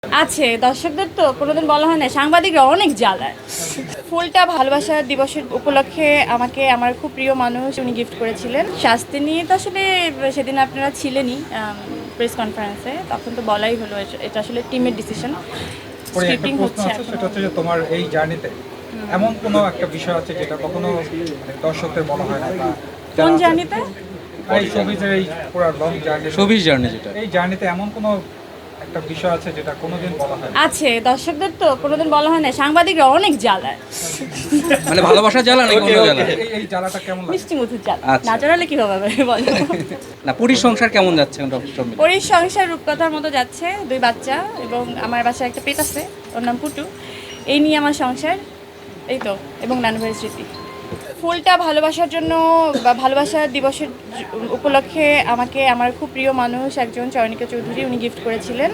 আছে দর্শকদের তো কোনোদিন বলা হয় না, সাংবাদিকরা অনেক জ্বালায়। ফুলটা ভালোবাসা দিবসের উপলক্ষে আমাকে আমার খুব প্রিয় মানুষ উনি গিফট করেছিলেন। শাস্তি নিয়ে তো আসলে সেদিন আপনারা ছিলেনই প্রেস কনফারেন্সে, তখন তো বলাই হলো এটা আসলে টিমের ডিসিশন। পরে একটা স্ক্রিপ্টিং প্রশ্ন হচ্ছে আছে, এখন। সেটা হচ্ছে যে তোমার এই জার্নিতে এমন কোনো একটা বিষয় আছে যেটা কখনো দর্শকদের বলা হয় না, বা কোন জার্নিতে? এই শোবিজের এই পুরো লং জার্নি, শোবিজ জার্নি যেটা এই জার্নিতে এমন কোনো একটা বিষয় আছে যেটা কোনোদিন বলা হয় না? আছে দর্শকদের তো কোনোদিন বলা হয় না, সাংবাদিকরা অনেক জ্বালায়। মানে ভালোবাসার জ্বালা নাকি অন্য জ্বালা? এই জ্বালাটা কেমন লাগে? মিষ্টি মুখের জ্বালা, আচ্ছা। না জ্বালালে কি হবে বলো। না, পুরীর সংসার কেমন যাচ্ছে এখন ডক্টর শম্মিল? পরীর সংসার রূপকথার মতো যাচ্ছে, 2 বাচ্চা এবং আমার বাসায় একটা পেট আছে, ওর নাম পুটু। এই নিয়ে আমার সংসার, এই তো, এবং নানু ভাইয়ের স্মৃতি। ফুলটা ভালোবাসার জন্য বা ভালোবাসা দিবসের উপলক্ষে আমাকে আমার খুব প্রিয় মানুষ একজন চয়নিকা চৌধুরী উনি গিফট করেছিলেন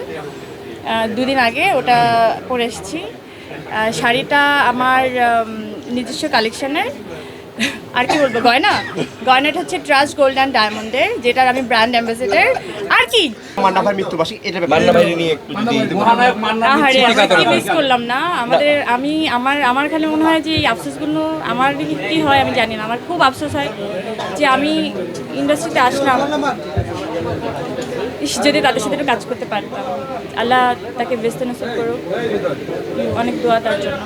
2 দিন আগে। ওটা পরে এসেছি। শাড়িটা আমার নিজস্ব কালেকশনের। আর কি বলবো, গয়নাটা হচ্ছে ট্রাস্ট গোল্ড অ্যান্ড ডায়মন্ডের, যেটার আমি ব্র্যান্ড অ্যাম্বাসেডর। আর কি মান্না ভাই মৃত্যুবার্ষিকী, এটা মান্না ভাই নিয়ে একটু যদি আহারে, আমরা কি মিস করলাম না আমাদের। আমার খালি মনে হয় যে এই আফসোসগুলো আমার কি হয় আমি জানি না। আমার খুব আফসোস হয় যে আমি ইন্ডাস্ট্রিতে আসলাম, যদি তাদের সাথে একটু কাজ করতে পারতাম। আল্লাহ তাকে ব্যস্ত নসিব করুক, অনেক দোয়া তার জন্য।